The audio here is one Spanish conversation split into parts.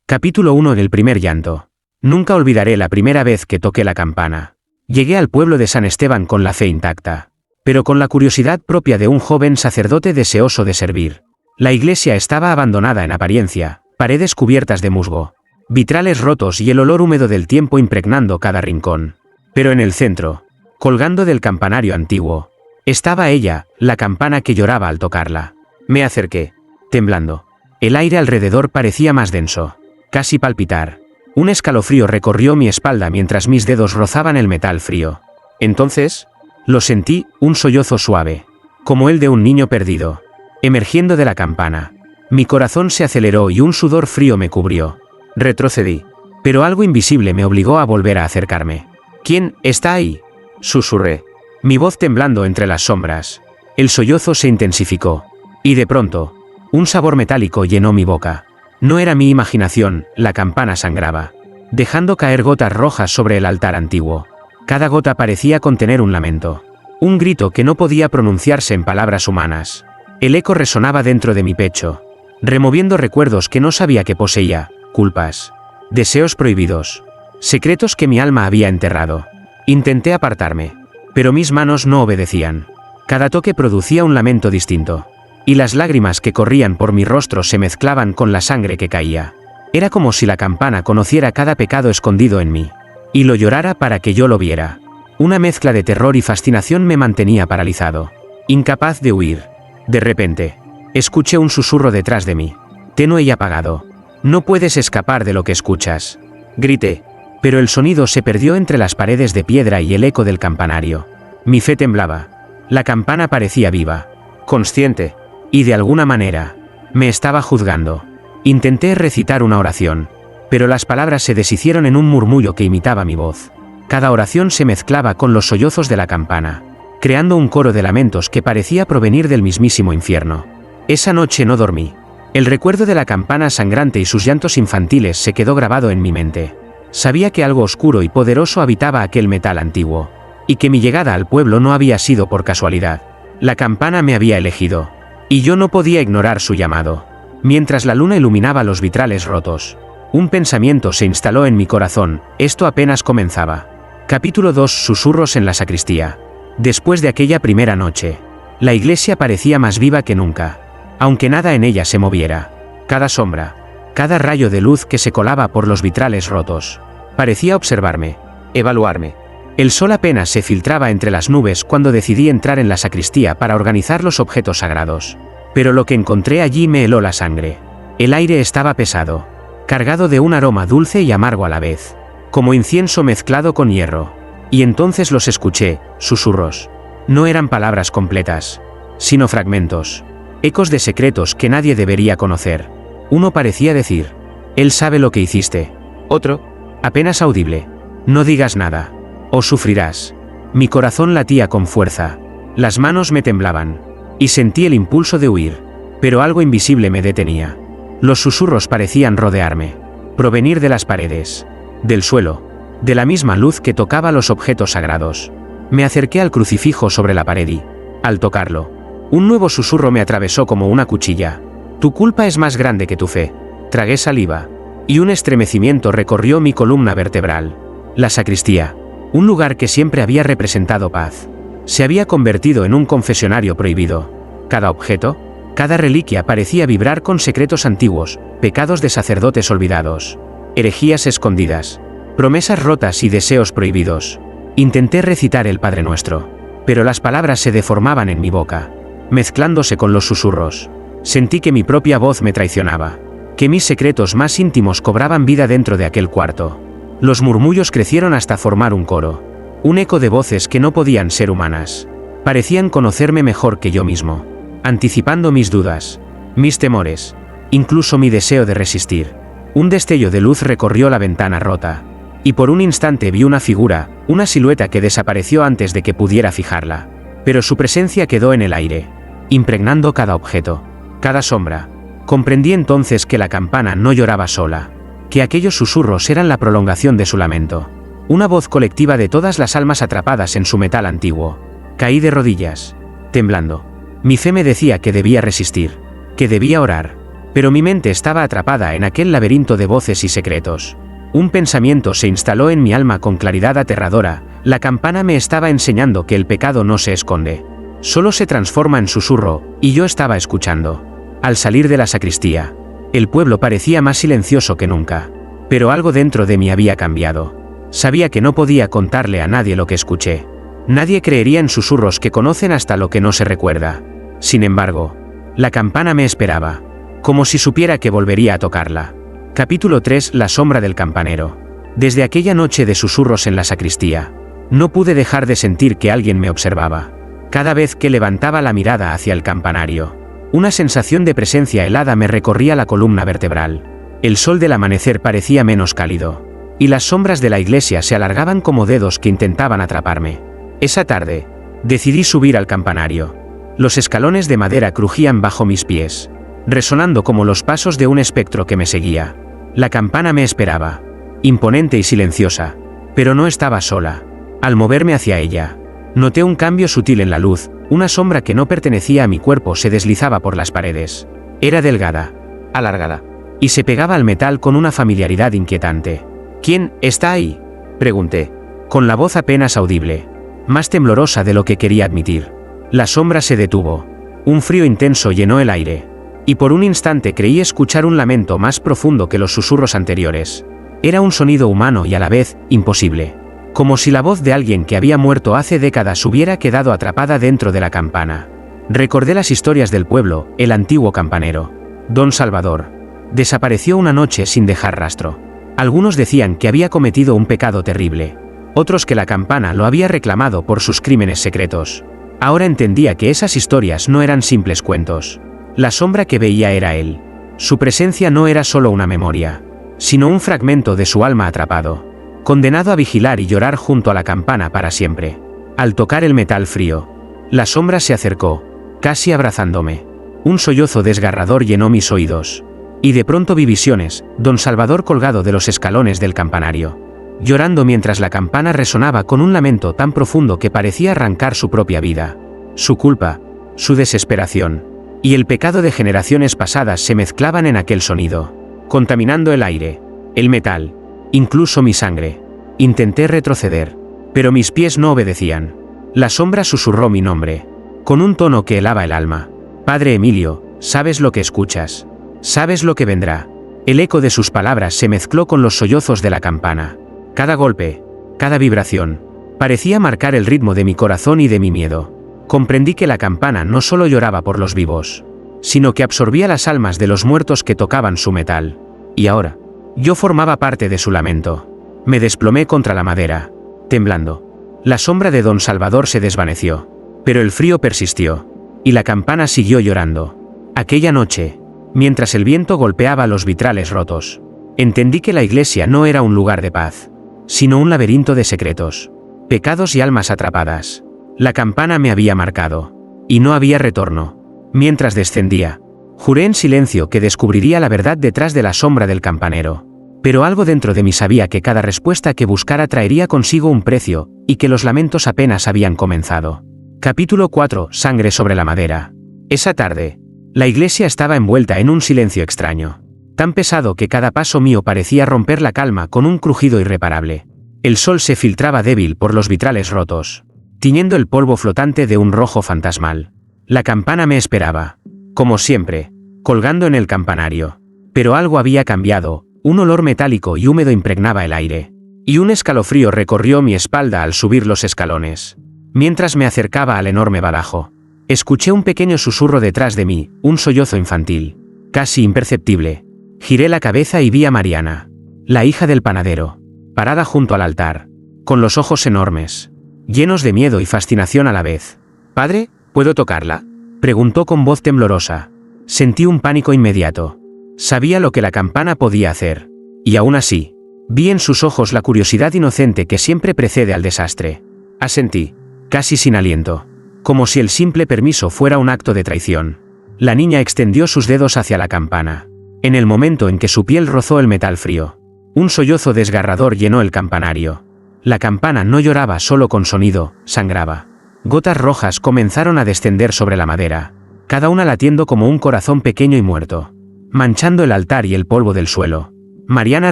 Capítulo 1. El primer llanto. Nunca olvidaré la primera vez que toqué la campana. Llegué al pueblo de San Esteban con la fe intacta, pero con la curiosidad propia de un joven sacerdote deseoso de servir. La iglesia estaba abandonada en apariencia, paredes cubiertas de musgo, vitrales rotos y el olor húmedo del tiempo impregnando cada rincón. Pero en el centro, colgando del campanario antiguo, estaba ella, la campana que lloraba al tocarla. Me acerqué, temblando. El aire alrededor parecía más denso, casi palpitar. Un escalofrío recorrió mi espalda mientras mis dedos rozaban el metal frío. Entonces, lo sentí, un sollozo suave, como el de un niño perdido, emergiendo de la campana. Mi corazón se aceleró y un sudor frío me cubrió. Retrocedí, pero algo invisible me obligó a volver a acercarme. ¿Quién está ahí?, susurré, mi voz temblando entre las sombras. El sollozo se intensificó, y de pronto, un sabor metálico llenó mi boca. No era mi imaginación, la campana sangraba, dejando caer gotas rojas sobre el altar antiguo. Cada gota parecía contener un lamento, un grito que no podía pronunciarse en palabras humanas. El eco resonaba dentro de mi pecho, removiendo recuerdos que no sabía que poseía, culpas, deseos prohibidos, secretos que mi alma había enterrado. Intenté apartarme, pero mis manos no obedecían. Cada toque producía un lamento distinto, y las lágrimas que corrían por mi rostro se mezclaban con la sangre que caía. Era como si la campana conociera cada pecado escondido en mí, y lo llorara para que yo lo viera. Una mezcla de terror y fascinación me mantenía paralizado, incapaz de huir. De repente, escuché un susurro detrás de mí, tenue y apagado. No puedes escapar de lo que escuchas, grité, pero el sonido se perdió entre las paredes de piedra y el eco del campanario. Mi fe temblaba. La campana parecía viva, consciente, y de alguna manera, me estaba juzgando. Intenté recitar una oración, pero las palabras se deshicieron en un murmullo que imitaba mi voz. Cada oración se mezclaba con los sollozos de la campana, creando un coro de lamentos que parecía provenir del mismísimo infierno. Esa noche no dormí. El recuerdo de la campana sangrante y sus llantos infantiles se quedó grabado en mi mente. Sabía que algo oscuro y poderoso habitaba aquel metal antiguo, y que mi llegada al pueblo no había sido por casualidad. La campana me había elegido, y yo no podía ignorar su llamado. Mientras la luna iluminaba los vitrales rotos, un pensamiento se instaló en mi corazón: esto apenas comenzaba. Capítulo 2. Susurros en la sacristía. Después de aquella primera noche, la iglesia parecía más viva que nunca, aunque nada en ella se moviera. Cada sombra, cada rayo de luz que se colaba por los vitrales rotos, parecía observarme, evaluarme. El sol apenas se filtraba entre las nubes cuando decidí entrar en la sacristía para organizar los objetos sagrados. Pero lo que encontré allí me heló la sangre. El aire estaba pesado, cargado de un aroma dulce y amargo a la vez, como incienso mezclado con hierro. Y entonces los escuché, susurros. No eran palabras completas, sino fragmentos, ecos de secretos que nadie debería conocer. Uno parecía decir: él sabe lo que hiciste. Otro, apenas audible: no digas nada, o sufrirás. Mi corazón latía con fuerza, las manos me temblaban, y sentí el impulso de huir, pero algo invisible me detenía. Los susurros parecían rodearme, provenir de las paredes, del suelo, de la misma luz que tocaba los objetos sagrados. Me acerqué al crucifijo sobre la pared y, al tocarlo, un nuevo susurro me atravesó como una cuchilla: tu culpa es más grande que tu fe. Tragué saliva, y un estremecimiento recorrió mi columna vertebral. La sacristía, un lugar que siempre había representado paz, se había convertido en un confesionario prohibido. Cada objeto, cada reliquia parecía vibrar con secretos antiguos, pecados de sacerdotes olvidados, herejías escondidas, promesas rotas y deseos prohibidos. Intenté recitar el Padre Nuestro, pero las palabras se deformaban en mi boca, mezclándose con los susurros. Sentí que mi propia voz me traicionaba, que mis secretos más íntimos cobraban vida dentro de aquel cuarto. Los murmullos crecieron hasta formar un coro, un eco de voces que no podían ser humanas. Parecían conocerme mejor que yo mismo, anticipando mis dudas, mis temores, incluso mi deseo de resistir. Un destello de luz recorrió la ventana rota, y por un instante vi una figura, una silueta que desapareció antes de que pudiera fijarla. Pero su presencia quedó en el aire, impregnando cada objeto, cada sombra. Comprendí entonces que la campana no lloraba sola, que aquellos susurros eran la prolongación de su lamento, una voz colectiva de todas las almas atrapadas en su metal antiguo. Caí de rodillas, temblando. Mi fe me decía que debía resistir, que debía orar, Pero mi mente estaba atrapada en aquel laberinto de voces y secretos. Un pensamiento se instaló en mi alma con claridad aterradora: la campana me estaba enseñando que el pecado no se esconde. Solo se transforma en susurro, y yo estaba escuchando. Al salir de la sacristía, el pueblo parecía más silencioso que nunca. Pero algo dentro de mí había cambiado. Sabía que no podía contarle a nadie lo que escuché. Nadie creería en susurros que conocen hasta lo que no se recuerda. Sin embargo, la campana me esperaba, como si supiera que volvería a tocarla. Capítulo 3: La sombra del campanero. Desde aquella noche de susurros en la sacristía, no pude dejar de sentir que alguien me observaba. Cada vez que levantaba la mirada hacia el campanario, una sensación de presencia helada me recorría la columna vertebral. El sol del amanecer parecía menos cálido, y las sombras de la iglesia se alargaban como dedos que intentaban atraparme. Esa tarde, decidí subir al campanario. Los escalones de madera crujían bajo mis pies, resonando como los pasos de un espectro que me seguía. La campana me esperaba, imponente y silenciosa, pero no estaba sola. Al moverme hacia ella, noté un cambio sutil en la luz. Una sombra que no pertenecía a mi cuerpo se deslizaba por las paredes. Era delgada, alargada, y se pegaba al metal con una familiaridad inquietante. ¿Quién está ahí?, pregunté, con la voz apenas audible, más temblorosa de lo que quería admitir. La sombra se detuvo. Un frío intenso llenó el aire, y por un instante creí escuchar un lamento más profundo que los susurros anteriores. Era un sonido humano y a la vez imposible, como si la voz de alguien que había muerto hace décadas hubiera quedado atrapada dentro de la campana. Recordé las historias del pueblo. El antiguo campanero, Don Salvador, desapareció una noche sin dejar rastro. Algunos decían que había cometido un pecado terrible, otros que la campana lo había reclamado por sus crímenes secretos. Ahora entendía que esas historias no eran simples cuentos. La sombra que veía era él. Su presencia no era solo una memoria, sino un fragmento de su alma atrapado, condenado a vigilar y llorar junto a la campana para siempre. Al tocar el metal frío, la sombra se acercó, casi abrazándome. Un sollozo desgarrador llenó mis oídos, y de pronto vi visiones: Don Salvador colgado de los escalones del campanario, llorando mientras la campana resonaba con un lamento tan profundo que parecía arrancar su propia vida. Su culpa, su desesperación, y el pecado de generaciones pasadas se mezclaban en aquel sonido, contaminando el aire, el metal, incluso mi sangre. Intenté retroceder, pero mis pies no obedecían. La sombra susurró mi nombre, con un tono que helaba el alma: Padre Emilio, ¿sabes lo que escuchas? ¿Sabes lo que vendrá? El eco de sus palabras se mezcló con los sollozos de la campana. Cada golpe, cada vibración, parecía marcar el ritmo de mi corazón y de mi miedo. Comprendí que la campana no solo lloraba por los vivos, sino que absorbía las almas de los muertos que tocaban su metal. Y ahora, yo formaba parte de su lamento. Me desplomé contra la madera, temblando. La sombra de Don Salvador se desvaneció, pero el frío persistió, y la campana siguió llorando. Aquella noche, mientras el viento golpeaba los vitrales rotos, entendí que la iglesia no era un lugar de paz, sino un laberinto de secretos, pecados y almas atrapadas. La campana me había marcado, y no había retorno. Mientras descendía, juré en silencio que descubriría la verdad detrás de la sombra del campanero. Pero algo dentro de mí sabía que cada respuesta que buscara traería consigo un precio, y que los lamentos apenas habían comenzado. Capítulo 4: Sangre sobre la madera. Esa tarde, la iglesia estaba envuelta en un silencio extraño, tan pesado que cada paso mío parecía romper la calma con un crujido irreparable. El sol se filtraba débil por los vitrales rotos, tiñendo el polvo flotante de un rojo fantasmal. La campana me esperaba, como siempre, colgando en el campanario. Pero algo había cambiado. Un olor metálico y húmedo impregnaba el aire, y un escalofrío recorrió mi espalda al subir los escalones. Mientras me acercaba al enorme badajo, escuché un pequeño susurro detrás de mí, un sollozo infantil, casi imperceptible. Giré la cabeza y vi a Mariana, la hija del panadero, parada junto al altar, con los ojos enormes, llenos de miedo y fascinación a la vez. «Padre, ¿puedo tocarla?», preguntó con voz temblorosa. Sentí un pánico inmediato. Sabía lo que la campana podía hacer, y aún así, vi en sus ojos la curiosidad inocente que siempre precede al desastre. Asentí, casi sin aliento, como si el simple permiso fuera un acto de traición. La niña extendió sus dedos hacia la campana. En el momento en que su piel rozó el metal frío, un sollozo desgarrador llenó el campanario. La campana no lloraba solo con sonido, sangraba. Gotas rojas comenzaron a descender sobre la madera, cada una latiendo como un corazón pequeño y muerto. manchando el altar y el polvo del suelo. Mariana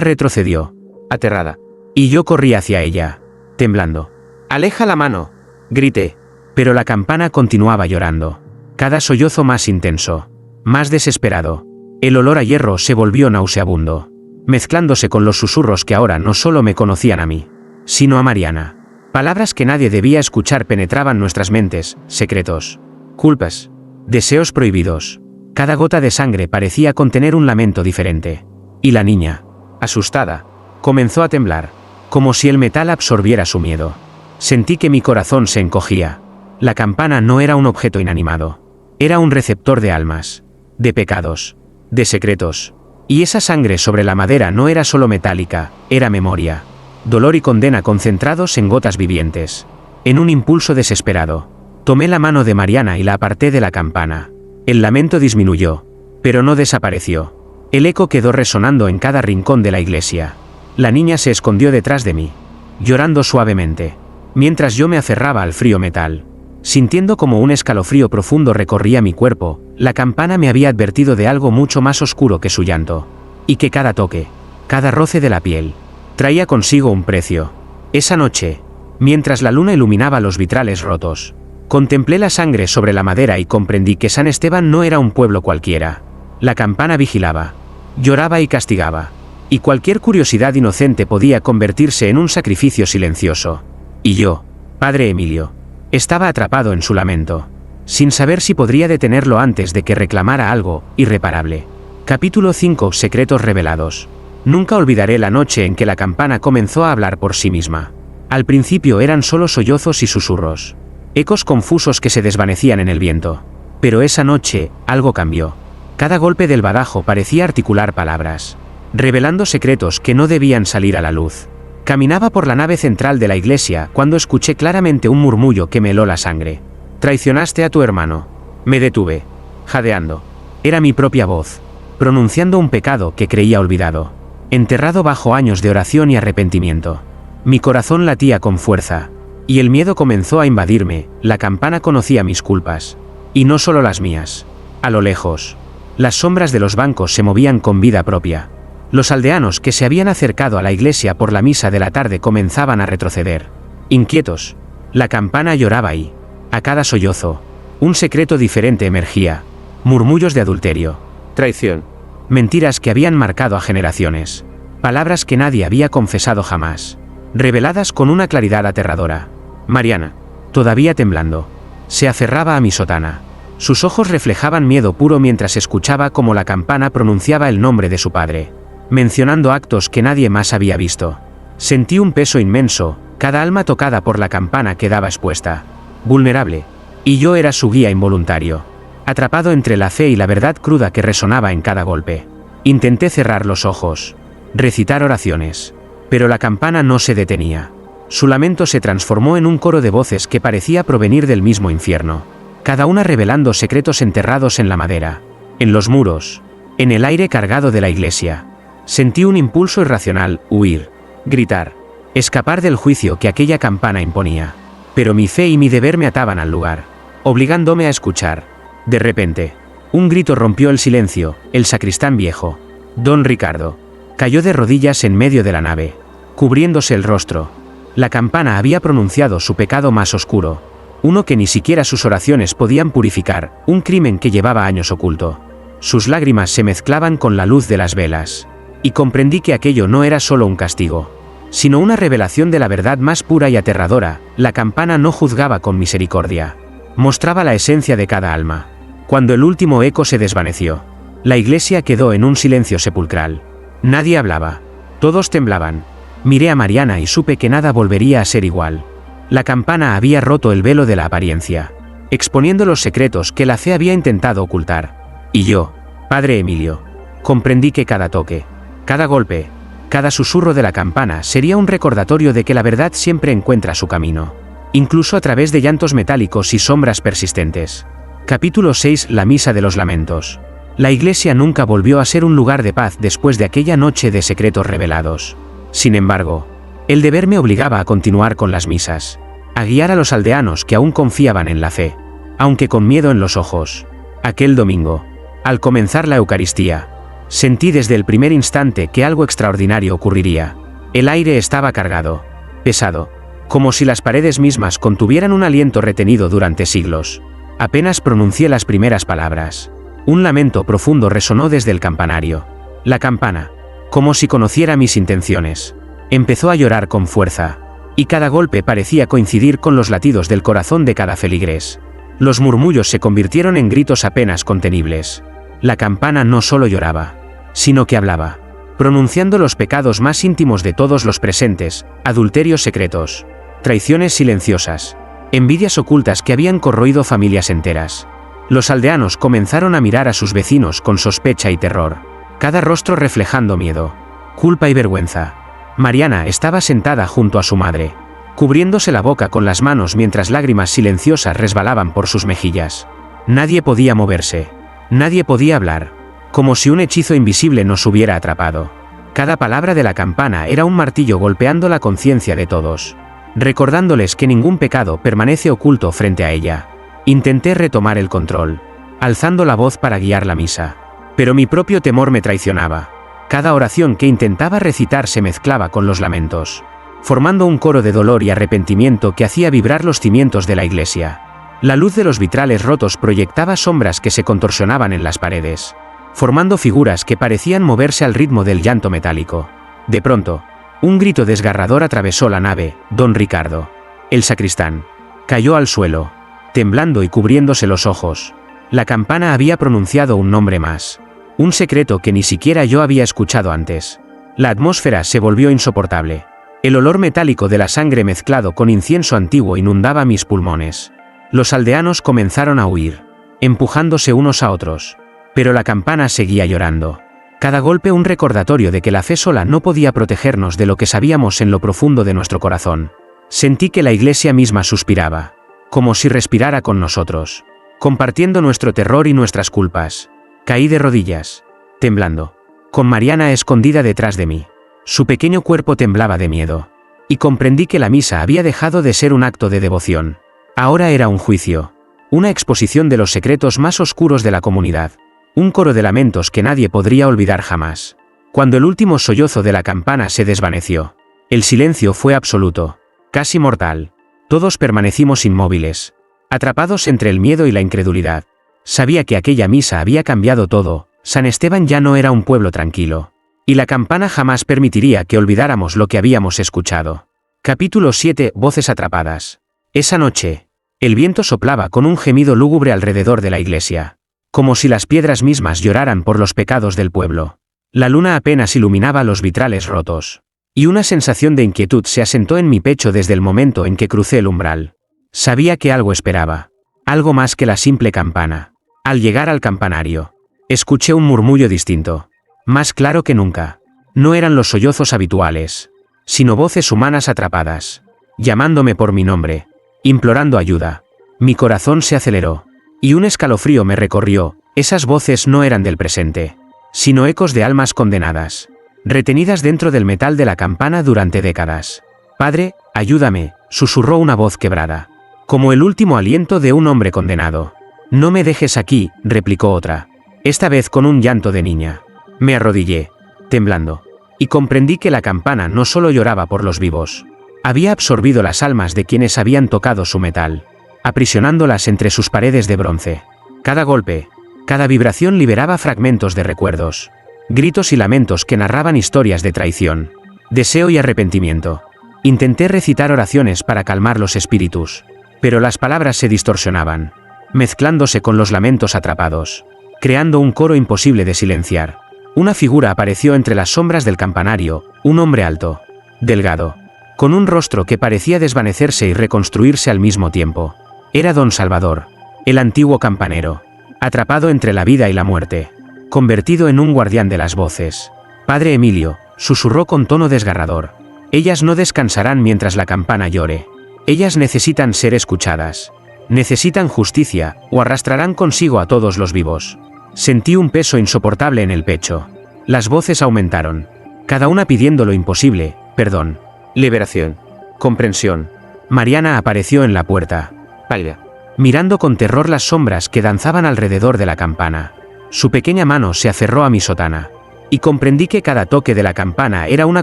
retrocedió, aterrada, y yo corrí hacia ella, temblando. «¡Aleja la mano!», grité, pero la campana continuaba llorando. Cada sollozo más intenso, más desesperado. El olor a hierro se volvió nauseabundo, mezclándose con los susurros que ahora no solo me conocían a mí, sino a Mariana. Palabras que nadie debía escuchar penetraban nuestras mentes, secretos, culpas, deseos prohibidos. Cada gota de sangre parecía contener un lamento diferente. Y la niña, asustada, comenzó a temblar, como si el metal absorbiera su miedo. Sentí que mi corazón se encogía. La campana no era un objeto inanimado. Era un receptor de almas, de pecados, de secretos. Y esa sangre sobre la madera no era solo metálica, era memoria, dolor y condena concentrados en gotas vivientes. En un impulso desesperado, tomé la mano de Mariana y la aparté de la campana. El lamento disminuyó, pero no desapareció. El eco quedó resonando en cada rincón de la iglesia. La niña se escondió detrás de mí, llorando suavemente, mientras yo me aferraba al frío metal. Sintiendo como un escalofrío profundo recorría mi cuerpo, la campana me había advertido de algo mucho más oscuro que su llanto, y que cada toque, cada roce de la piel, traía consigo un precio. Esa noche, mientras la luna iluminaba los vitrales rotos, contemplé la sangre sobre la madera y comprendí que San Esteban no era un pueblo cualquiera. La campana vigilaba, lloraba y castigaba, y cualquier curiosidad inocente podía convertirse en un sacrificio silencioso. Y yo, padre Emilio, estaba atrapado en su lamento, sin saber si podría detenerlo antes de que reclamara algo irreparable. Capítulo 5. Secretos revelados. Nunca olvidaré la noche en que la campana comenzó a hablar por sí misma. Al principio eran solo sollozos y susurros, ecos confusos que se desvanecían en el viento. Pero esa noche, algo cambió. Cada golpe del badajo parecía articular palabras, revelando secretos que no debían salir a la luz. Caminaba por la nave central de la iglesia cuando escuché claramente un murmullo que me heló la sangre. «Traicionaste a tu hermano». Me detuve, jadeando. Era mi propia voz, pronunciando un pecado que creía olvidado, enterrado bajo años de oración y arrepentimiento. Mi corazón latía con fuerza, y el miedo comenzó a invadirme. La campana conocía mis culpas, y no solo las mías. A lo lejos, las sombras de los bancos se movían con vida propia. Los aldeanos que se habían acercado a la iglesia por la misa de la tarde comenzaban a retroceder, inquietos. La campana lloraba y, a cada sollozo, un secreto diferente emergía. Murmullos de adulterio, traición, mentiras que habían marcado a generaciones, palabras que nadie había confesado jamás, reveladas con una claridad aterradora. Mariana, todavía temblando, se aferraba a mi sotana. Sus ojos reflejaban miedo puro mientras escuchaba cómo la campana pronunciaba el nombre de su padre, mencionando actos que nadie más había visto. Sentí un peso inmenso. Cada alma tocada por la campana quedaba expuesta, vulnerable, y yo era su guía involuntario, atrapado entre la fe y la verdad cruda que resonaba en cada golpe. Intenté cerrar los ojos, recitar oraciones, pero la campana no se detenía. Su lamento se transformó en un coro de voces que parecía provenir del mismo infierno, cada una revelando secretos enterrados en la madera, en los muros, en el aire cargado de la iglesia. Sentí un impulso irracional: huir, gritar, escapar del juicio que aquella campana imponía. Pero mi fe y mi deber me ataban al lugar, obligándome a escuchar. De repente, un grito rompió el silencio. El sacristán viejo, don Ricardo, cayó de rodillas en medio de la nave, cubriéndose el rostro. La campana había pronunciado su pecado más oscuro, uno que ni siquiera sus oraciones podían purificar, un crimen que llevaba años oculto. Sus lágrimas se mezclaban con la luz de las velas, y comprendí que aquello no era solo un castigo, sino una revelación de la verdad más pura y aterradora. La campana no juzgaba con misericordia, mostraba la esencia de cada alma. Cuando el último eco se desvaneció, la iglesia quedó en un silencio sepulcral. Nadie hablaba, todos temblaban. Miré a Mariana y supe que nada volvería a ser igual. La campana había roto el velo de la apariencia, exponiendo los secretos que la fe había intentado ocultar. Y yo, padre Emilio, comprendí que cada toque, cada golpe, cada susurro de la campana sería un recordatorio de que la verdad siempre encuentra su camino, incluso a través de llantos metálicos y sombras persistentes. Capítulo 6. La misa de los lamentos. La iglesia nunca volvió a ser un lugar de paz después de aquella noche de secretos revelados. Sin embargo, el deber me obligaba a continuar con las misas, a guiar a los aldeanos que aún confiaban en la fe, aunque con miedo en los ojos. Aquel domingo, al comenzar la Eucaristía, Sentí desde el primer instante que algo extraordinario ocurriría. El aire estaba cargado, pesado, como si las paredes mismas contuvieran un aliento retenido durante siglos. Apenas pronuncié las primeras palabras. Un lamento profundo resonó desde el campanario. La campana, como si conociera mis intenciones, empezó a llorar con fuerza, y cada golpe parecía coincidir con los latidos del corazón de cada feligrés. Los murmullos se convirtieron en gritos apenas contenibles. La campana no solo lloraba, sino que hablaba, pronunciando los pecados más íntimos de todos los presentes, adulterios secretos, traiciones silenciosas, envidias ocultas que habían corroído familias enteras. Los aldeanos comenzaron a mirar a sus vecinos con sospecha y terror, cada rostro reflejando miedo, culpa y vergüenza. Mariana estaba sentada junto a su madre, cubriéndose la boca con las manos mientras lágrimas silenciosas resbalaban por sus mejillas. Nadie podía moverse, nadie podía hablar, como si un hechizo invisible nos hubiera atrapado. Cada palabra de la campana era un martillo golpeando la conciencia de todos, recordándoles que ningún pecado permanece oculto frente a ella. Intenté retomar el control, alzando la voz para guiar la misa, pero mi propio temor me traicionaba. Cada oración que intentaba recitar se mezclaba con los lamentos, formando un coro de dolor y arrepentimiento que hacía vibrar los cimientos de la iglesia. La luz de los vitrales rotos proyectaba sombras que se contorsionaban en las paredes, formando figuras que parecían moverse al ritmo del llanto metálico. De pronto, un grito desgarrador atravesó la nave. Don Ricardo, el sacristán, cayó al suelo, temblando y cubriéndose los ojos. La campana había pronunciado un nombre más, un secreto que ni siquiera yo había escuchado antes. La atmósfera se volvió insoportable. El olor metálico de la sangre mezclado con incienso antiguo inundaba mis pulmones. Los aldeanos comenzaron a huir, empujándose unos a otros. Pero la campana seguía llorando. Cada golpe un recordatorio de que la fe sola no podía protegernos de lo que sabíamos en lo profundo de nuestro corazón. Sentí que la iglesia misma suspiraba, como si respirara con nosotros, compartiendo nuestro terror y nuestras culpas. Caí de rodillas, temblando, con Mariana escondida detrás de mí. Su pequeño cuerpo temblaba de miedo, y comprendí que la misa había dejado de ser un acto de devoción. Ahora era un juicio, una exposición de los secretos más oscuros de la comunidad, un coro de lamentos que nadie podría olvidar jamás. Cuando el último sollozo de la campana se desvaneció, el silencio fue absoluto, casi mortal. Todos permanecimos inmóviles, atrapados entre el miedo y la incredulidad. Sabía que aquella misa había cambiado todo. San Esteban ya no era un pueblo tranquilo, y la campana jamás permitiría que olvidáramos lo que habíamos escuchado. Capítulo 7. Voces atrapadas. Esa noche, el viento soplaba con un gemido lúgubre alrededor de la iglesia, como si las piedras mismas lloraran por los pecados del pueblo. La luna apenas iluminaba los vitrales rotos, y una sensación de inquietud se asentó en mi pecho desde el momento en que crucé el umbral. Sabía que algo esperaba, algo más que la simple campana. Al llegar al campanario, escuché un murmullo distinto, más claro que nunca. No eran los sollozos habituales, sino voces humanas atrapadas, llamándome por mi nombre, implorando ayuda. Mi corazón se aceleró, y un escalofrío me recorrió. Esas voces no eran del presente, sino ecos de almas condenadas, retenidas dentro del metal de la campana durante décadas. «Padre, ayúdame», susurró una voz quebrada, como el último aliento de un hombre condenado. «No me dejes aquí», replicó otra, esta vez con un llanto de niña. Me arrodillé, temblando, y comprendí que la campana no solo lloraba por los vivos, había absorbido las almas de quienes habían tocado su metal, aprisionándolas entre sus paredes de bronce. Cada golpe, cada vibración liberaba fragmentos de recuerdos, gritos y lamentos que narraban historias de traición, deseo y arrepentimiento. Intenté recitar oraciones para calmar los espíritus, pero las palabras se distorsionaban, mezclándose con los lamentos atrapados, creando un coro imposible de silenciar. Una figura apareció entre las sombras del campanario, un hombre alto, delgado, con un rostro que parecía desvanecerse y reconstruirse al mismo tiempo. Era don Salvador, el antiguo campanero, atrapado entre la vida y la muerte, convertido en un guardián de las voces. «Padre Emilio», susurró con tono desgarrador, «ellas no descansarán mientras la campana llore. Ellas necesitan ser escuchadas. Necesitan justicia, o arrastrarán consigo a todos los vivos». Sentí un peso insoportable en el pecho. Las voces aumentaron, cada una pidiendo lo imposible: perdón, liberación, comprensión. Mariana apareció en la puerta, pálida, mirando con terror las sombras que danzaban alrededor de la campana. Su pequeña mano se aferró a mi sotana, y comprendí que cada toque de la campana era una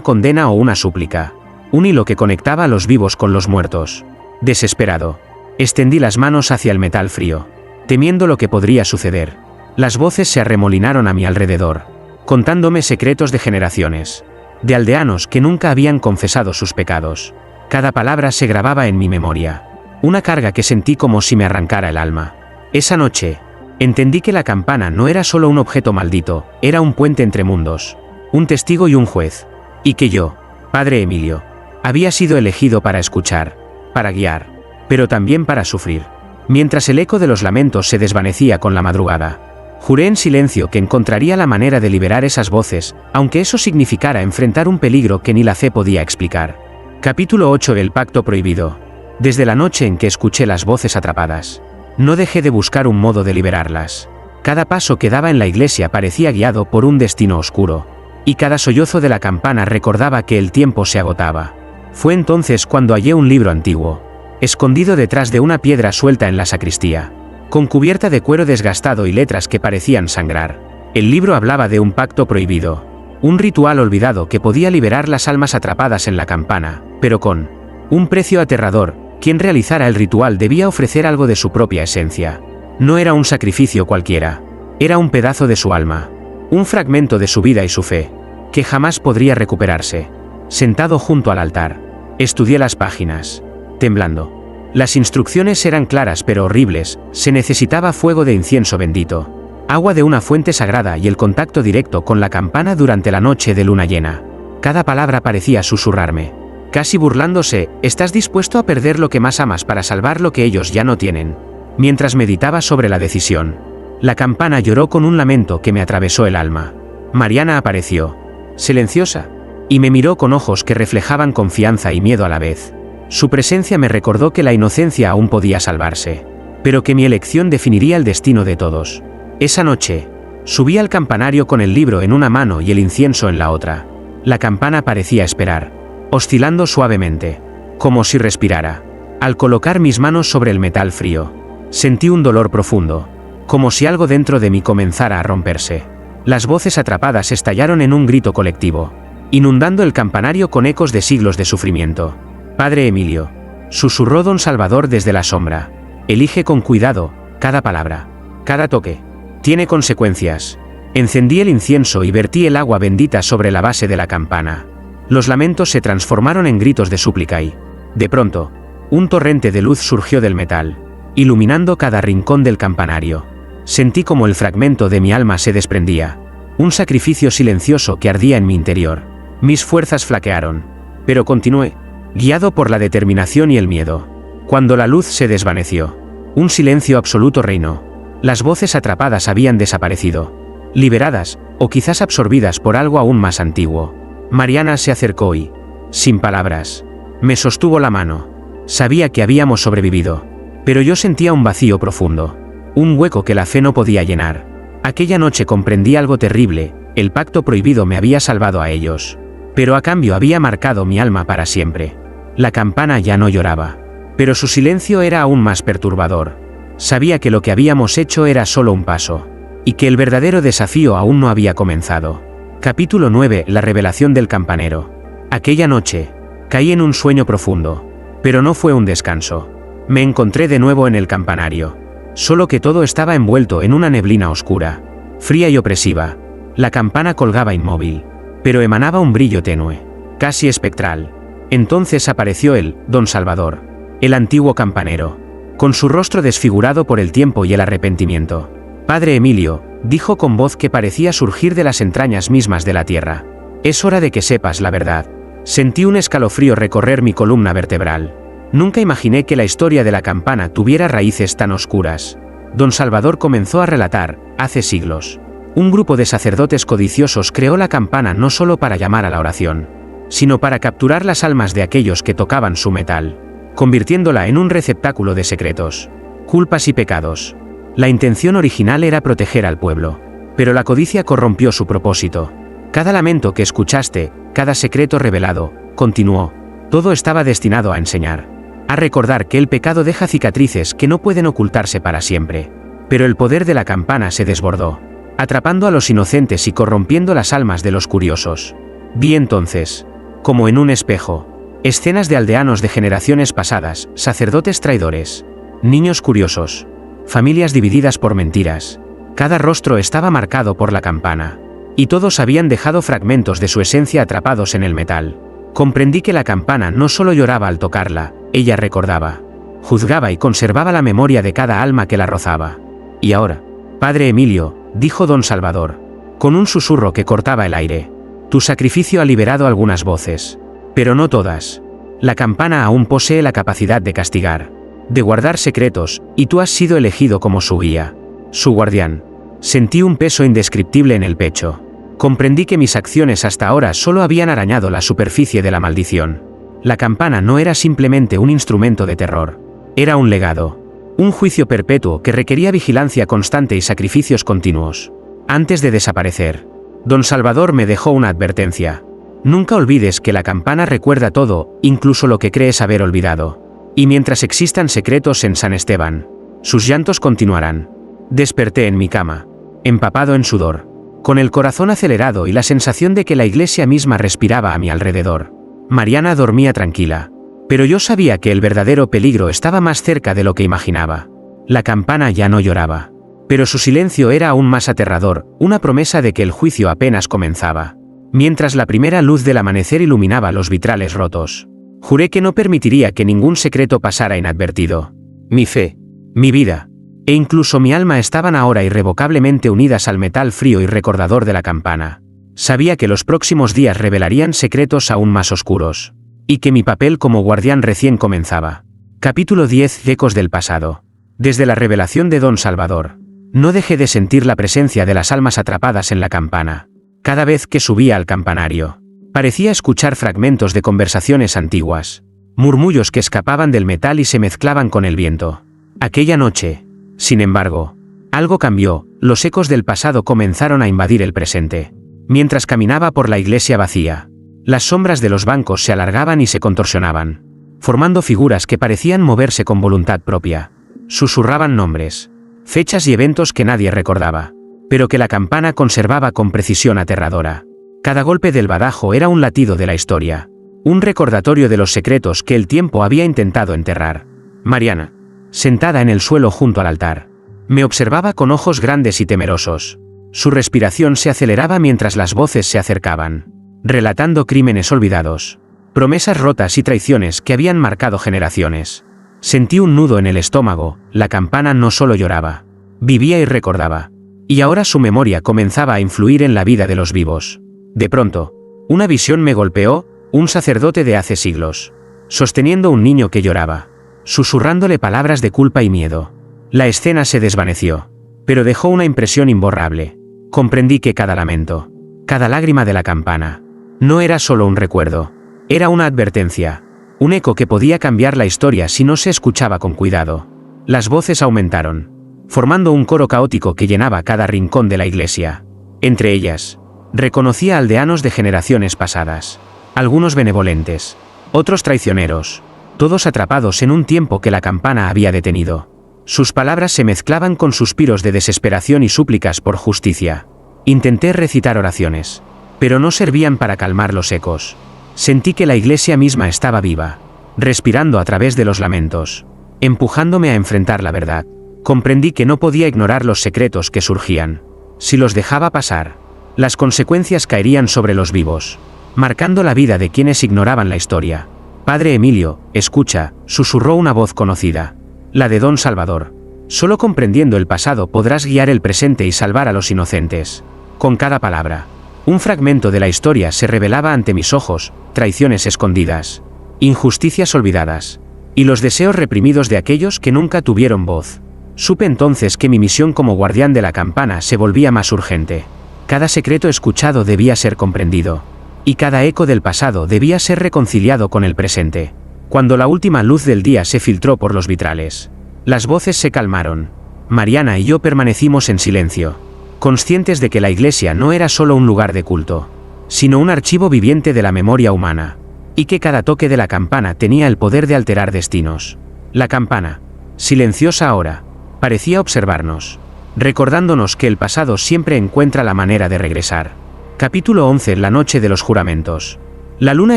condena o una súplica, un hilo que conectaba a los vivos con los muertos. Desesperado, extendí las manos hacia el metal frío, temiendo lo que podría suceder. Las voces se arremolinaron a mi alrededor, contándome secretos de generaciones, de aldeanos que nunca habían confesado sus pecados. Cada palabra se grababa en mi memoria, una carga que sentí como si me arrancara el alma. Esa noche, entendí que la campana no era solo un objeto maldito, era un puente entre mundos, un testigo y un juez, y que yo, Padre Emilio, había sido elegido para escuchar, para guiar, pero también para sufrir. Mientras el eco de los lamentos se desvanecía con la madrugada, juré en silencio que encontraría la manera de liberar esas voces, aunque eso significara enfrentar un peligro que ni la fe podía explicar. Capítulo 8. El pacto prohibido. Desde la noche en que escuché las voces atrapadas, no dejé de buscar un modo de liberarlas. Cada paso que daba en la iglesia parecía guiado por un destino oscuro, y cada sollozo de la campana recordaba que el tiempo se agotaba. Fue entonces cuando hallé un libro antiguo, escondido detrás de una piedra suelta en la sacristía, con cubierta de cuero desgastado y letras que parecían sangrar. El libro hablaba de un pacto prohibido, un ritual olvidado que podía liberar las almas atrapadas en la campana, pero con un precio aterrador. Quien realizara el ritual debía ofrecer algo de su propia esencia. No era un sacrificio cualquiera, era un pedazo de su alma, un fragmento de su vida y su fe, que jamás podría recuperarse. Sentado junto al altar, estudié las páginas, temblando. Las instrucciones eran claras pero horribles: se necesitaba fuego de incienso bendito, agua de una fuente sagrada y el contacto directo con la campana durante la noche de luna llena. Cada palabra parecía susurrarme, casi burlándose: ¿estás dispuesto a perder lo que más amas para salvar lo que ellos ya no tienen? Mientras meditaba sobre la decisión, la campana lloró con un lamento que me atravesó el alma. Mariana apareció, silenciosa, y me miró con ojos que reflejaban confianza y miedo a la vez. Su presencia me recordó que la inocencia aún podía salvarse, pero que mi elección definiría el destino de todos. Esa noche, subí al campanario con el libro en una mano y el incienso en la otra. La campana parecía esperar, oscilando suavemente, como si respirara. Al colocar mis manos sobre el metal frío, sentí un dolor profundo, como si algo dentro de mí comenzara a romperse. Las voces atrapadas estallaron en un grito colectivo, inundando el campanario con ecos de siglos de sufrimiento. Padre Emilio, susurró don Salvador desde la sombra, elige con cuidado cada palabra, cada toque. Tiene consecuencias. Encendí el incienso y vertí el agua bendita sobre la base de la campana. Los lamentos se transformaron en gritos de súplica y, de pronto, un torrente de luz surgió del metal, iluminando cada rincón del campanario. Sentí como el fragmento de mi alma se desprendía, un sacrificio silencioso que ardía en mi interior. Mis fuerzas flaquearon, pero continué, guiado por la determinación y el miedo. Cuando la luz se desvaneció, un silencio absoluto reinó. Las voces atrapadas habían desaparecido, liberadas, o quizás absorbidas por algo aún más antiguo. Mariana se acercó y, sin palabras, me sostuvo la mano. Sabía que habíamos sobrevivido, pero yo sentía un vacío profundo, un hueco que la fe no podía llenar. Aquella noche comprendí algo terrible: el pacto prohibido me había salvado a ellos, pero a cambio había marcado mi alma para siempre. La campana ya no lloraba, pero su silencio era aún más perturbador. Sabía que lo que habíamos hecho era solo un paso, y que el verdadero desafío aún no había comenzado. Capítulo 9. La revelación del campanero. Aquella noche, caí en un sueño profundo, pero no fue un descanso. Me encontré de nuevo en el campanario, solo que todo estaba envuelto en una neblina oscura, fría y opresiva. La campana colgaba inmóvil, pero emanaba un brillo tenue, casi espectral. Entonces apareció él, don Salvador, el antiguo campanero, con su rostro desfigurado por el tiempo y el arrepentimiento. Padre Emilio, dijo con voz que parecía surgir de las entrañas mismas de la tierra, es hora de que sepas la verdad. Sentí un escalofrío recorrer mi columna vertebral. Nunca imaginé que la historia de la campana tuviera raíces tan oscuras. Don Salvador comenzó a relatar: hace siglos, un grupo de sacerdotes codiciosos creó la campana no solo para llamar a la oración, sino para capturar las almas de aquellos que tocaban su metal, convirtiéndola en un receptáculo de secretos, culpas y pecados. La intención original era proteger al pueblo, pero la codicia corrompió su propósito. Cada lamento que escuchaste, cada secreto revelado, continuó, todo estaba destinado a enseñar, a recordar que el pecado deja cicatrices que no pueden ocultarse para siempre. Pero el poder de la campana se desbordó. atrapando a los inocentes y corrompiendo las almas de los curiosos. Vi entonces, como en un espejo, escenas de aldeanos de generaciones pasadas, sacerdotes traidores, niños curiosos, familias divididas por mentiras. Cada rostro estaba marcado por la campana, y todos habían dejado fragmentos de su esencia atrapados en el metal. Comprendí que la campana no solo lloraba al tocarla, ella recordaba, juzgaba y conservaba la memoria de cada alma que la rozaba. Y ahora, Padre Emilio, dijo don Salvador, con un susurro que cortaba el aire, tu sacrificio ha liberado algunas voces, pero no todas. La campana aún posee la capacidad de castigar, de guardar secretos, y tú has sido elegido como su guía, su guardián. Sentí un peso indescriptible en el pecho. Comprendí que mis acciones hasta ahora solo habían arañado la superficie de la maldición. La campana no era simplemente un instrumento de terror. Era un legado. Un juicio perpetuo que requería vigilancia constante y sacrificios continuos. Antes de desaparecer, don Salvador me dejó una advertencia. Nunca olvides que la campana recuerda todo, incluso lo que crees haber olvidado. Y mientras existan secretos en San Esteban, sus llantos continuarán. Desperté en mi cama, empapado en sudor, con el corazón acelerado y la sensación de que la iglesia misma respiraba a mi alrededor. Mariana dormía tranquila, pero yo sabía que el verdadero peligro estaba más cerca de lo que imaginaba. La campana ya no lloraba, pero su silencio era aún más aterrador, una promesa de que el juicio apenas comenzaba. Mientras la primera luz del amanecer iluminaba los vitrales rotos, juré que no permitiría que ningún secreto pasara inadvertido. Mi fe, mi vida, e incluso mi alma estaban ahora irrevocablemente unidas al metal frío y recordador de la campana. Sabía que los próximos días revelarían secretos aún más oscuros, y que mi papel como guardián recién comenzaba. Capítulo 10. Ecos del pasado. Desde la revelación de don Salvador, no dejé de sentir la presencia de las almas atrapadas en la campana. Cada vez que subía al campanario, parecía escuchar fragmentos de conversaciones antiguas, murmullos que escapaban del metal y se mezclaban con el viento. Aquella noche, sin embargo, algo cambió, los ecos del pasado comenzaron a invadir el presente. Mientras caminaba por la iglesia vacía, las sombras de los bancos se alargaban y se contorsionaban, formando figuras que parecían moverse con voluntad propia. Susurraban nombres, fechas y eventos que nadie recordaba, pero que la campana conservaba con precisión aterradora. Cada golpe del badajo era un latido de la historia, un recordatorio de los secretos que el tiempo había intentado enterrar. Mariana, sentada en el suelo junto al altar, me observaba con ojos grandes y temerosos. Su respiración se aceleraba mientras las voces se acercaban, relatando crímenes olvidados, promesas rotas y traiciones que habían marcado generaciones. Sentí un nudo en el estómago, la campana no solo lloraba, vivía y recordaba. Y ahora su memoria comenzaba a influir en la vida de los vivos. De pronto, una visión me golpeó, un sacerdote de hace siglos, sosteniendo un niño que lloraba, susurrándole palabras de culpa y miedo. La escena se desvaneció, pero dejó una impresión imborrable. Comprendí que cada lamento, cada lágrima de la campana, no era solo un recuerdo, era una advertencia, un eco que podía cambiar la historia si no se escuchaba con cuidado. Las voces aumentaron, formando un coro caótico que llenaba cada rincón de la iglesia. Entre ellas, reconocía aldeanos de generaciones pasadas, algunos benevolentes, otros traicioneros, todos atrapados en un tiempo que la campana había detenido. Sus palabras se mezclaban con suspiros de desesperación y súplicas por justicia. Intenté recitar oraciones, pero no servían para calmar los ecos. Sentí que la iglesia misma estaba viva, respirando a través de los lamentos, empujándome a enfrentar la verdad. Comprendí que no podía ignorar los secretos que surgían. Si los dejaba pasar, las consecuencias caerían sobre los vivos, marcando la vida de quienes ignoraban la historia. Padre Emilio, escucha, susurró una voz conocida, la de don Salvador. Solo comprendiendo el pasado podrás guiar el presente y salvar a los inocentes. Con cada palabra, un fragmento de la historia se revelaba ante mis ojos, traiciones escondidas, injusticias olvidadas, y los deseos reprimidos de aquellos que nunca tuvieron voz. Supe entonces que mi misión como guardián de la campana se volvía más urgente. Cada secreto escuchado debía ser comprendido, y cada eco del pasado debía ser reconciliado con el presente. Cuando la última luz del día se filtró por los vitrales, las voces se calmaron. Mariana y yo permanecimos en silencio, conscientes de que la iglesia no era solo un lugar de culto, sino un archivo viviente de la memoria humana, y que cada toque de la campana tenía el poder de alterar destinos. La campana, silenciosa ahora, parecía observarnos, recordándonos que el pasado siempre encuentra la manera de regresar. Capítulo 11. La noche de los juramentos. La luna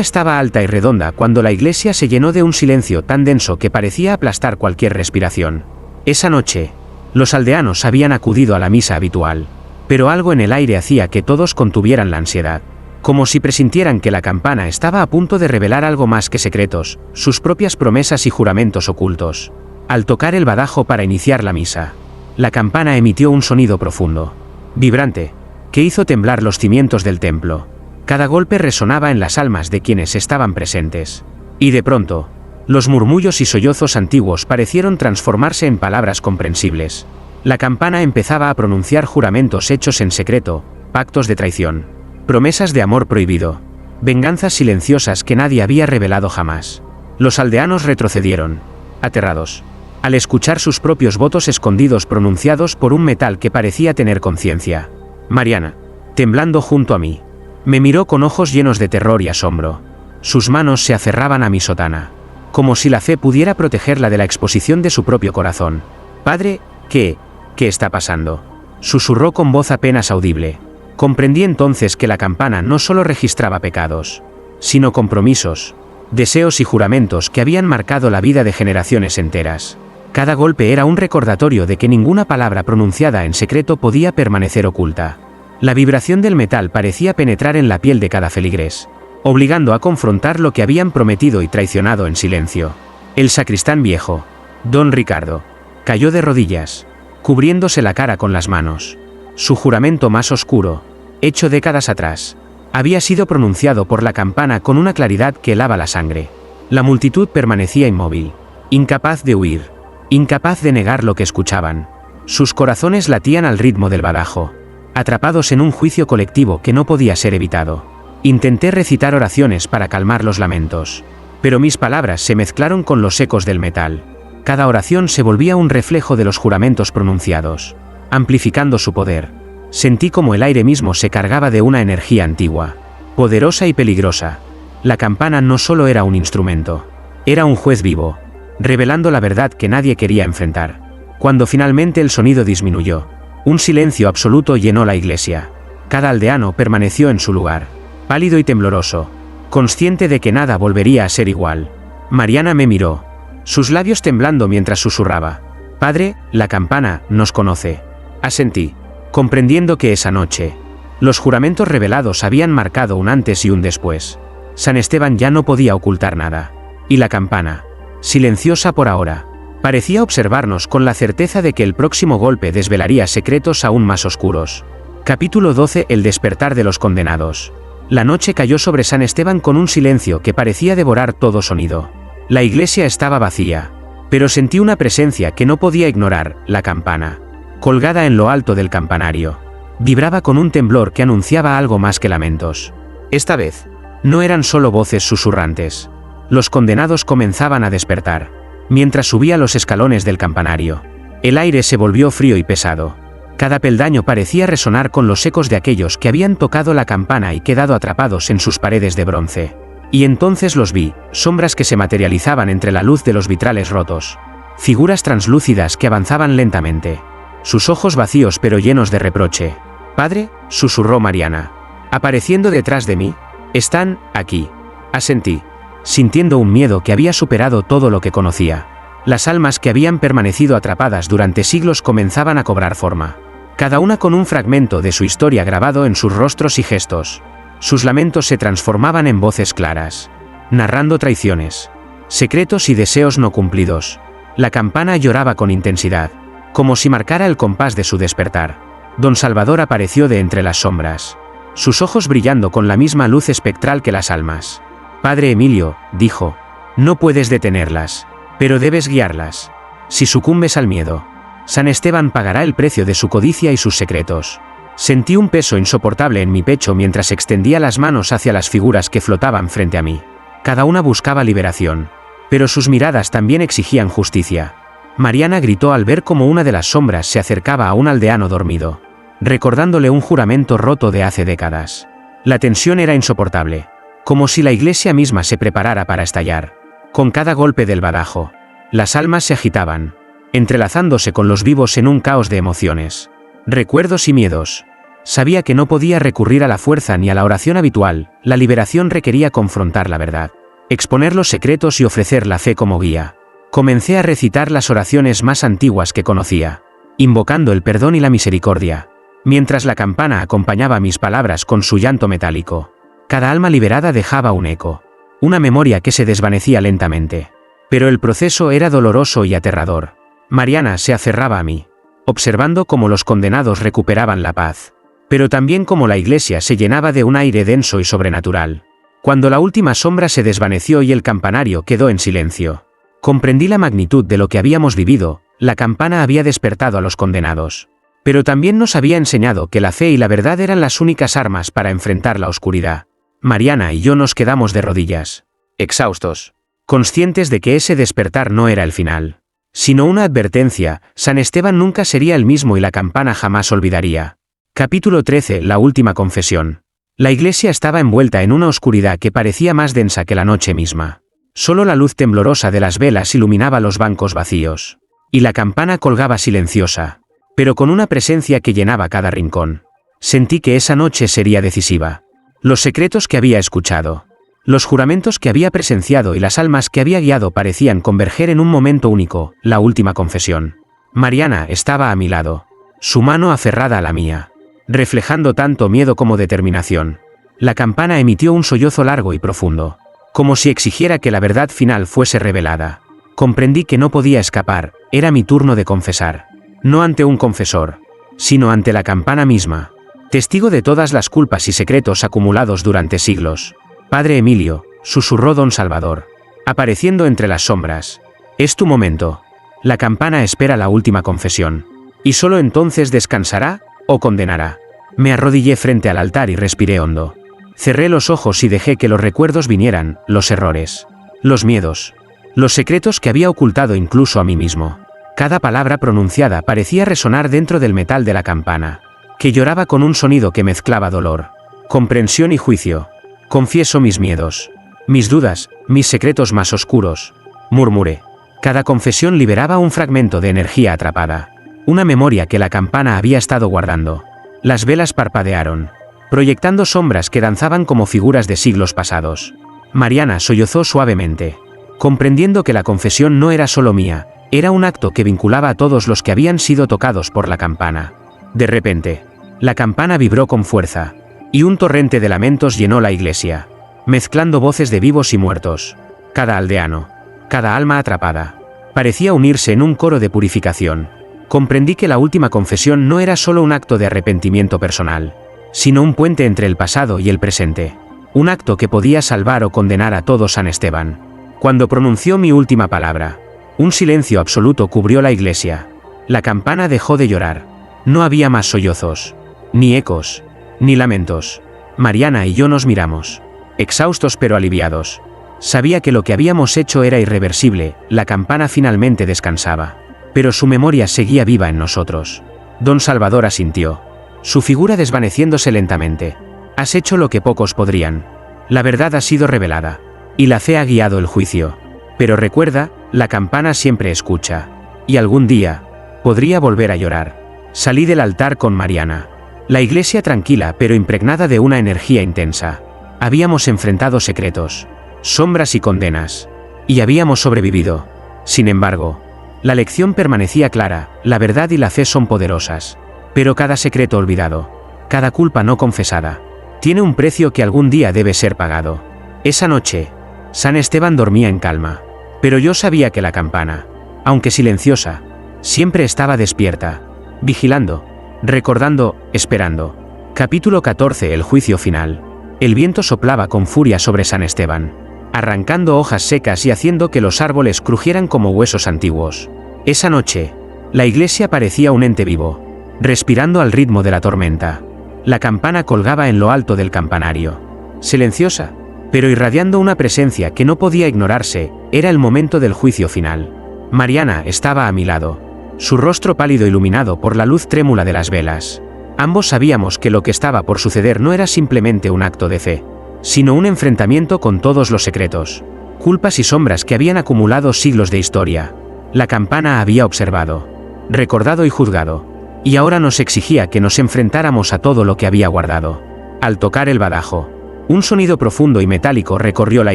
estaba alta y redonda cuando la iglesia se llenó de un silencio tan denso que parecía aplastar cualquier respiración. Esa noche, los aldeanos habían acudido a la misa habitual, pero algo en el aire hacía que todos contuvieran la ansiedad, como si presintieran que la campana estaba a punto de revelar algo más que secretos, sus propias promesas y juramentos ocultos. Al tocar el badajo para iniciar la misa, la campana emitió un sonido profundo, vibrante, que hizo temblar los cimientos del templo. Cada golpe resonaba en las almas de quienes estaban presentes. Y de pronto, los murmullos y sollozos antiguos parecieron transformarse en palabras comprensibles. La campana empezaba a pronunciar juramentos hechos en secreto, pactos de traición, promesas de amor prohibido, venganzas silenciosas que nadie había revelado jamás. Los aldeanos retrocedieron, aterrados, al escuchar sus propios votos escondidos pronunciados por un metal que parecía tener conciencia. Mariana, temblando junto a mí, me miró con ojos llenos de terror y asombro. Sus manos se aferraban a mi sotana, como si la fe pudiera protegerla de la exposición de su propio corazón. Padre, ¿qué está pasando?, susurró con voz apenas audible. Comprendí entonces que la campana no solo registraba pecados, sino compromisos, deseos y juramentos que habían marcado la vida de generaciones enteras. Cada golpe era un recordatorio de que ninguna palabra pronunciada en secreto podía permanecer oculta. La vibración del metal parecía penetrar en la piel de cada feligrés, obligando a confrontar lo que habían prometido y traicionado en silencio. El sacristán viejo, don Ricardo, cayó de rodillas, cubriéndose la cara con las manos. Su juramento más oscuro, hecho décadas atrás, había sido pronunciado por la campana con una claridad que helaba la sangre. La multitud permanecía inmóvil, incapaz de huir, incapaz de negar lo que escuchaban. Sus corazones latían al ritmo del badajo, atrapados en un juicio colectivo que no podía ser evitado. Intenté recitar oraciones para calmar los lamentos, pero mis palabras se mezclaron con los ecos del metal. Cada oración se volvía un reflejo de los juramentos pronunciados, amplificando su poder. Sentí como el aire mismo se cargaba de una energía antigua, poderosa y peligrosa. La campana no solo era un instrumento, era un juez vivo, revelando la verdad que nadie quería enfrentar. Cuando finalmente el sonido disminuyó, un silencio absoluto llenó la iglesia. Cada aldeano permaneció en su lugar, pálido y tembloroso, consciente de que nada volvería a ser igual. Mariana me miró, sus labios temblando mientras susurraba: Padre, la campana nos conoce. Asentí, comprendiendo que esa noche, los juramentos revelados habían marcado un antes y un después. San Esteban ya no podía ocultar nada. Y la campana, silenciosa por ahora, parecía observarnos con la certeza de que el próximo golpe desvelaría secretos aún más oscuros. Capítulo 12. El despertar de los condenados. La noche cayó sobre San Esteban con un silencio que parecía devorar todo sonido. La iglesia estaba vacía, pero sentí una presencia que no podía ignorar: la campana, colgada en lo alto del campanario, vibraba con un temblor que anunciaba algo más que lamentos. Esta vez, no eran solo voces susurrantes. Los condenados comenzaban a despertar. Mientras subía los escalones del campanario, el aire se volvió frío y pesado. Cada peldaño parecía resonar con los ecos de aquellos que habían tocado la campana y quedado atrapados en sus paredes de bronce. Y entonces los vi, sombras que se materializaban entre la luz de los vitrales rotos, figuras translúcidas que avanzaban lentamente, sus ojos vacíos pero llenos de reproche. Padre, susurró Mariana, apareciendo detrás de mí. Están aquí. Asentí, sintiendo un miedo que había superado todo lo que conocía. Las almas que habían permanecido atrapadas durante siglos comenzaban a cobrar forma, cada una con un fragmento de su historia grabado en sus rostros y gestos. Sus lamentos se transformaban en voces claras, narrando traiciones, secretos y deseos no cumplidos. La campana lloraba con intensidad, como si marcara el compás de su despertar. Don Salvador apareció de entre las sombras, sus ojos brillando con la misma luz espectral que las almas. Padre Emilio, dijo, no puedes detenerlas, pero debes guiarlas. Si sucumbes al miedo, San Esteban pagará el precio de su codicia y sus secretos. Sentí un peso insoportable en mi pecho mientras extendía las manos hacia las figuras que flotaban frente a mí. Cada una buscaba liberación, pero sus miradas también exigían justicia. Mariana gritó al ver cómo una de las sombras se acercaba a un aldeano dormido, recordándole un juramento roto de hace décadas. La tensión era insoportable, como si la iglesia misma se preparara para estallar. Con cada golpe del badajo, las almas se agitaban, entrelazándose con los vivos en un caos de emociones, recuerdos y miedos. Sabía que no podía recurrir a la fuerza ni a la oración habitual, la liberación requería confrontar la verdad, exponer los secretos y ofrecer la fe como guía. Comencé a recitar las oraciones más antiguas que conocía, invocando el perdón y la misericordia, mientras la campana acompañaba mis palabras con su llanto metálico. Cada alma liberada dejaba un eco, una memoria que se desvanecía lentamente. Pero el proceso era doloroso y aterrador. Mariana se aferraba a mí, observando cómo los condenados recuperaban la paz, pero también cómo la iglesia se llenaba de un aire denso y sobrenatural. Cuando la última sombra se desvaneció y el campanario quedó en silencio, comprendí la magnitud de lo que habíamos vivido. La campana había despertado a los condenados, pero también nos había enseñado que la fe y la verdad eran las únicas armas para enfrentar la oscuridad. Mariana y yo nos quedamos de rodillas, exhaustos, conscientes de que ese despertar no era el final, sino una advertencia. San Esteban nunca sería el mismo y la campana jamás olvidaría. Capítulo 13. La última confesión. La iglesia estaba envuelta en una oscuridad que parecía más densa que la noche misma. Solo la luz temblorosa de las velas iluminaba los bancos vacíos, y la campana colgaba silenciosa, pero con una presencia que llenaba cada rincón. Sentí que esa noche sería decisiva. Los secretos que había escuchado, los juramentos que había presenciado y las almas que había guiado parecían converger en un momento único, la última confesión. Mariana estaba a mi lado, su mano aferrada a la mía, reflejando tanto miedo como determinación. La campana emitió un sollozo largo y profundo, como si exigiera que la verdad final fuese revelada. Comprendí que no podía escapar, era mi turno de confesar. No ante un confesor, sino ante la campana misma, testigo de todas las culpas y secretos acumulados durante siglos. Padre Emilio, susurró don Salvador, apareciendo entre las sombras. Es tu momento. La campana espera la última confesión, y solo entonces descansará o condenará. Me arrodillé frente al altar y respiré hondo. Cerré los ojos y dejé que los recuerdos vinieran, los errores, los miedos, los secretos que había ocultado incluso a mí mismo. Cada palabra pronunciada parecía resonar dentro del metal de la campana, que lloraba con un sonido que mezclaba dolor, comprensión y juicio. Confieso mis miedos, mis dudas, mis secretos más oscuros, murmuré. Cada confesión liberaba un fragmento de energía atrapada, una memoria que la campana había estado guardando. Las velas parpadearon, proyectando sombras que danzaban como figuras de siglos pasados. Mariana sollozó suavemente, comprendiendo que la confesión no era solo mía, era un acto que vinculaba a todos los que habían sido tocados por la campana. De repente, la campana vibró con fuerza, y un torrente de lamentos llenó la iglesia, mezclando voces de vivos y muertos. Cada aldeano, cada alma atrapada, parecía unirse en un coro de purificación. Comprendí que la última confesión no era solo un acto de arrepentimiento personal, sino un puente entre el pasado y el presente, un acto que podía salvar o condenar a todo San Esteban. Cuando pronunció mi última palabra, un silencio absoluto cubrió la iglesia. La campana dejó de llorar. No había más sollozos, ni ecos, ni lamentos. Mariana y yo nos miramos, exhaustos pero aliviados. Sabía que lo que habíamos hecho era irreversible. La campana finalmente descansaba, pero su memoria seguía viva en nosotros. Don Salvador asintió, su figura desvaneciéndose lentamente. Has hecho lo que pocos podrían. La verdad ha sido revelada, y la fe ha guiado el juicio. Pero recuerda, la campana siempre escucha, y algún día podría volver a llorar. Salí del altar con Mariana. La iglesia tranquila pero impregnada de una energía intensa. Habíamos enfrentado secretos, sombras y condenas, y habíamos sobrevivido. Sin embargo, la lección permanecía clara, la verdad y la fe son poderosas. Pero cada secreto olvidado, cada culpa no confesada, tiene un precio que algún día debe ser pagado. Esa noche, San Esteban dormía en calma, pero yo sabía que la campana, aunque silenciosa, siempre estaba despierta, vigilando, recordando, esperando. Capítulo 14. El juicio final. El viento soplaba con furia sobre San Esteban, arrancando hojas secas y haciendo que los árboles crujieran como huesos antiguos. Esa noche, la iglesia parecía un ente vivo, respirando al ritmo de la tormenta. La campana colgaba en lo alto del campanario, silenciosa, pero irradiando una presencia que no podía ignorarse. Era el momento del juicio final. Mariana estaba a mi lado, su rostro pálido iluminado por la luz trémula de las velas. Ambos sabíamos que lo que estaba por suceder no era simplemente un acto de fe, sino un enfrentamiento con todos los secretos, culpas y sombras que habían acumulado siglos de historia. La campana había observado, recordado y juzgado, y ahora nos exigía que nos enfrentáramos a todo lo que había guardado. Al tocar el badajo, un sonido profundo y metálico recorrió la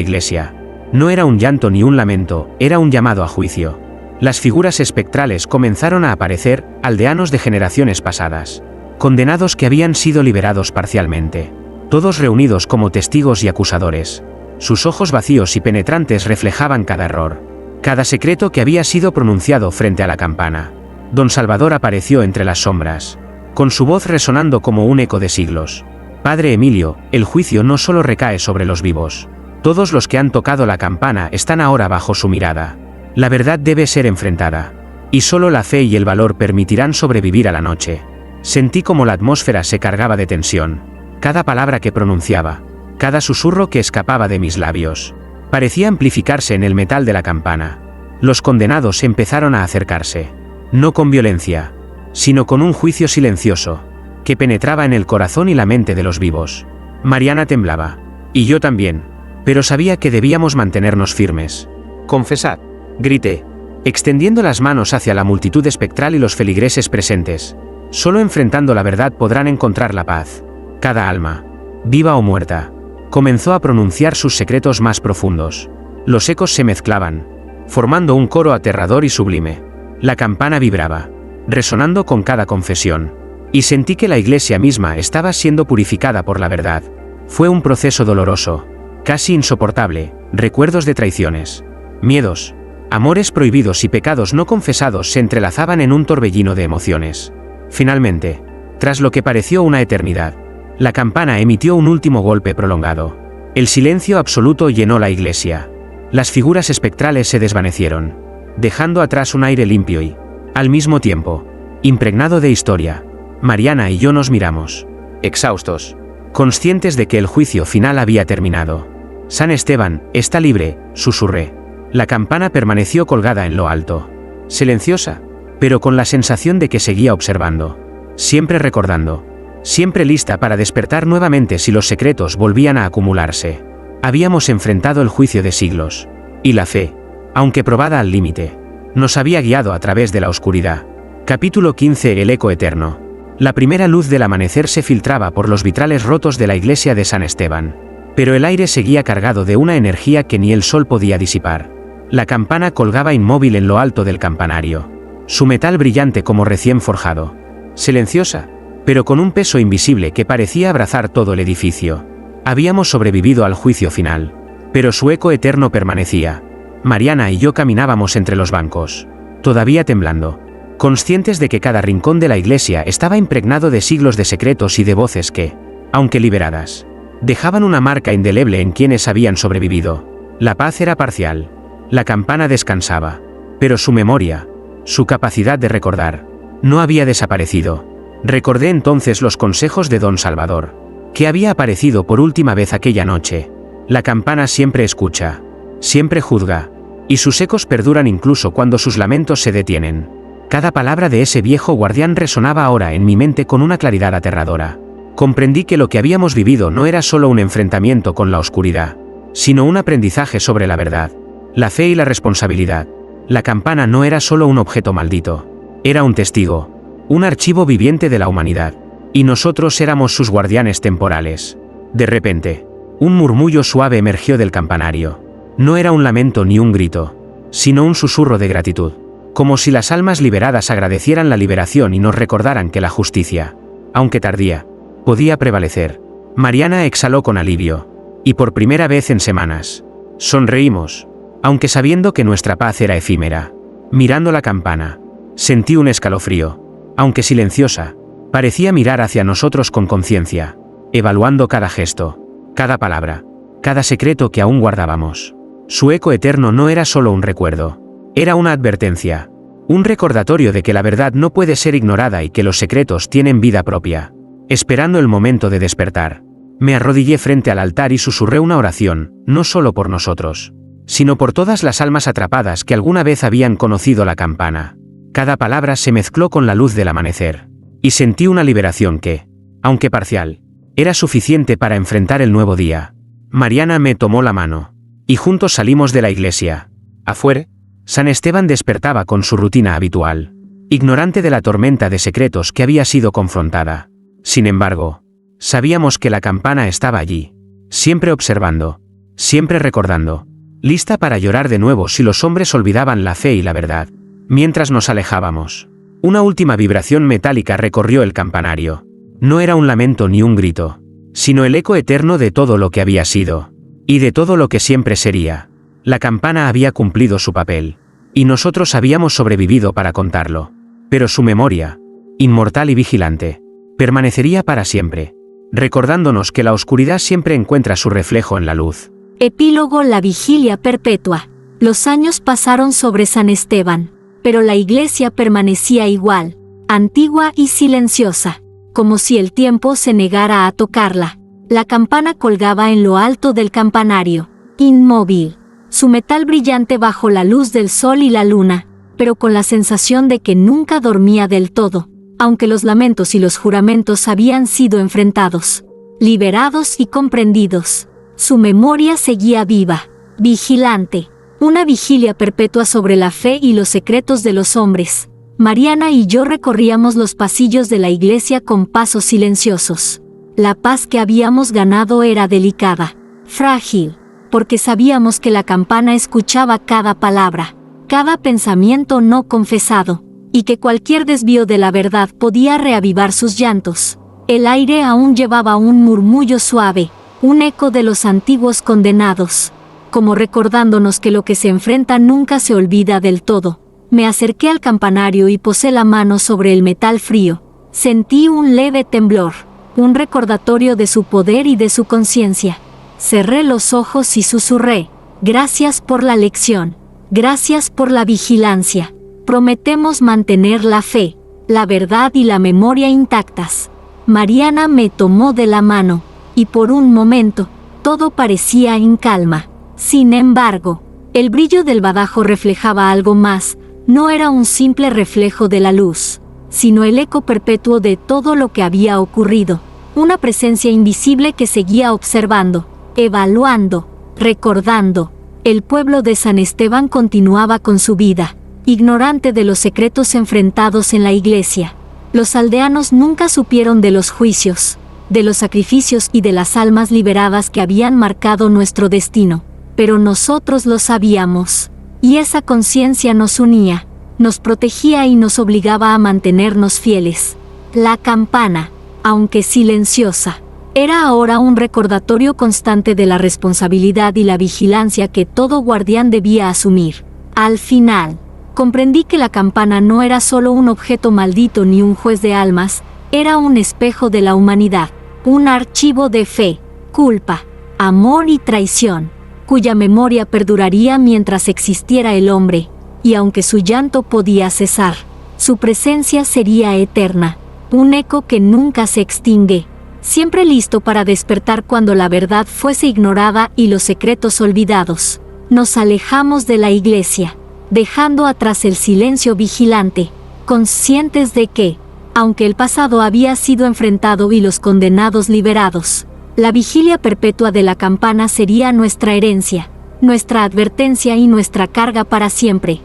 iglesia. No era un llanto ni un lamento, era un llamado a juicio. Las figuras espectrales comenzaron a aparecer, aldeanos de generaciones pasadas, condenados que habían sido liberados parcialmente, todos reunidos como testigos y acusadores. Sus ojos vacíos y penetrantes reflejaban cada error, cada secreto que había sido pronunciado frente a la campana. Don Salvador apareció entre las sombras, con su voz resonando como un eco de siglos. Padre Emilio, el juicio no solo recae sobre los vivos. Todos los que han tocado la campana están ahora bajo su mirada. La verdad debe ser enfrentada, y solo la fe y el valor permitirán sobrevivir a la noche. Sentí como la atmósfera se cargaba de tensión. Cada palabra que pronunciaba, cada susurro que escapaba de mis labios, parecía amplificarse en el metal de la campana. Los condenados empezaron a acercarse, no con violencia, sino con un juicio silencioso, que penetraba en el corazón y la mente de los vivos. Mariana temblaba, y yo también, pero sabía que debíamos mantenernos firmes. «Confesad», grité, extendiendo las manos hacia la multitud espectral y los feligreses presentes. Solo enfrentando la verdad podrán encontrar la paz. Cada alma, viva o muerta, comenzó a pronunciar sus secretos más profundos. Los ecos se mezclaban, formando un coro aterrador y sublime. La campana vibraba, resonando con cada confesión, y sentí que la iglesia misma estaba siendo purificada por la verdad. Fue un proceso doloroso, casi insoportable, recuerdos de traiciones, miedos, amores prohibidos y pecados no confesados se entrelazaban en un torbellino de emociones. Finalmente, tras lo que pareció una eternidad, la campana emitió un último golpe prolongado. El silencio absoluto llenó la iglesia. Las figuras espectrales se desvanecieron, dejando atrás un aire limpio y, al mismo tiempo, impregnado de historia. Mariana y yo nos miramos, exhaustos, conscientes de que el juicio final había terminado. «San Esteban, está libre», susurré. La campana permaneció colgada en lo alto, silenciosa, pero con la sensación de que seguía observando, siempre recordando, siempre lista para despertar nuevamente si los secretos volvían a acumularse. Habíamos enfrentado el juicio de siglos, y la fe, aunque probada al límite, nos había guiado a través de la oscuridad. Capítulo 15. El eco eterno. La primera luz del amanecer se filtraba por los vitrales rotos de la iglesia de San Esteban, pero el aire seguía cargado de una energía que ni el sol podía disipar. La campana colgaba inmóvil en lo alto del campanario, su metal brillante como recién forjado, silenciosa, pero con un peso invisible que parecía abrazar todo el edificio. Habíamos sobrevivido al juicio final, pero su eco eterno permanecía. Mariana y yo caminábamos entre los bancos, todavía temblando, conscientes de que cada rincón de la iglesia estaba impregnado de siglos de secretos y de voces que, aunque liberadas, dejaban una marca indeleble en quienes habían sobrevivido. La paz era parcial. La campana descansaba, pero su memoria, su capacidad de recordar, no había desaparecido. Recordé entonces los consejos de Don Salvador, que había aparecido por última vez aquella noche. La campana siempre escucha, siempre juzga, y sus ecos perduran incluso cuando sus lamentos se detienen. Cada palabra de ese viejo guardián resonaba ahora en mi mente con una claridad aterradora. Comprendí que lo que habíamos vivido no era solo un enfrentamiento con la oscuridad, sino un aprendizaje sobre la verdad, la fe y la responsabilidad. La campana no era solo un objeto maldito, era un testigo, un archivo viviente de la humanidad, y nosotros éramos sus guardianes temporales. De repente, un murmullo suave emergió del campanario. No era un lamento ni un grito, sino un susurro de gratitud, como si las almas liberadas agradecieran la liberación y nos recordaran que la justicia, aunque tardía, podía prevalecer. Mariana exhaló con alivio, y por primera vez en semanas, sonreímos, aunque sabiendo que nuestra paz era efímera. Mirando la campana, sentí un escalofrío, aunque silenciosa, parecía mirar hacia nosotros con conciencia, evaluando cada gesto, cada palabra, cada secreto que aún guardábamos. Su eco eterno no era solo un recuerdo, era una advertencia, un recordatorio de que la verdad no puede ser ignorada y que los secretos tienen vida propia. Esperando el momento de despertar, me arrodillé frente al altar y susurré una oración, no solo por nosotros, sino por todas las almas atrapadas que alguna vez habían conocido la campana. Cada palabra se mezcló con la luz del amanecer, y sentí una liberación que, aunque parcial, era suficiente para enfrentar el nuevo día. Mariana me tomó la mano, y juntos salimos de la iglesia. Afuera, San Esteban despertaba con su rutina habitual, ignorante de la tormenta de secretos que había sido confrontada. Sin embargo, sabíamos que la campana estaba allí, siempre observando, siempre recordando, lista para llorar de nuevo si los hombres olvidaban la fe y la verdad. Mientras nos alejábamos, una última vibración metálica recorrió el campanario. No era un lamento ni un grito, sino el eco eterno de todo lo que había sido, y de todo lo que siempre sería. La campana había cumplido su papel, y nosotros habíamos sobrevivido para contarlo. Pero su memoria, inmortal y vigilante, permanecería para siempre, recordándonos que la oscuridad siempre encuentra su reflejo en la luz. Epílogo: la vigilia perpetua. Los años pasaron sobre San Esteban, pero la iglesia permanecía igual, antigua y silenciosa, como si el tiempo se negara a tocarla. La campana colgaba en lo alto del campanario, inmóvil, su metal brillante bajo la luz del sol y la luna, pero con la sensación de que nunca dormía del todo, aunque los lamentos y los juramentos habían sido enfrentados, liberados y comprendidos. Su memoria seguía viva, vigilante, una vigilia perpetua sobre la fe y los secretos de los hombres. Mariana y yo recorríamos los pasillos de la iglesia con pasos silenciosos. La paz que habíamos ganado era delicada, frágil, porque sabíamos que la campana escuchaba cada palabra, cada pensamiento no confesado, y que cualquier desvío de la verdad podía reavivar sus llantos. El aire aún llevaba un murmullo suave, un eco de los antiguos condenados, como recordándonos que lo que se enfrenta nunca se olvida del todo. Me acerqué al campanario y posé la mano sobre el metal frío. Sentí un leve temblor, un recordatorio de su poder y de su conciencia. Cerré los ojos y susurré: gracias por la lección, gracias por la vigilancia. Prometemos mantener la fe, la verdad y la memoria intactas. Mariana me tomó de la mano, y por un momento, todo parecía en calma. Sin embargo, el brillo del badajo reflejaba algo más. No era un simple reflejo de la luz, sino el eco perpetuo de todo lo que había ocurrido. Una presencia invisible que seguía observando, evaluando, recordando. El pueblo de San Esteban continuaba con su vida, ignorante de los secretos enfrentados en la iglesia. Los aldeanos nunca supieron de los juicios, de los sacrificios y de las almas liberadas que habían marcado nuestro destino. Pero nosotros lo sabíamos, y esa conciencia nos unía, nos protegía y nos obligaba a mantenernos fieles. La campana, aunque silenciosa, era ahora un recordatorio constante de la responsabilidad y la vigilancia que todo guardián debía asumir. Al final, comprendí que la campana no era solo un objeto maldito ni un juez de almas, era un espejo de la humanidad, un archivo de fe, culpa, amor y traición, cuya memoria perduraría mientras existiera el hombre, y aunque su llanto podía cesar, su presencia sería eterna, un eco que nunca se extingue, siempre listo para despertar cuando la verdad fuese ignorada y los secretos olvidados. Nos alejamos de la iglesia, dejando atrás el silencio vigilante, conscientes de que, aunque el pasado había sido enfrentado y los condenados liberados, la vigilia perpetua de la campana sería nuestra herencia, nuestra advertencia y nuestra carga para siempre.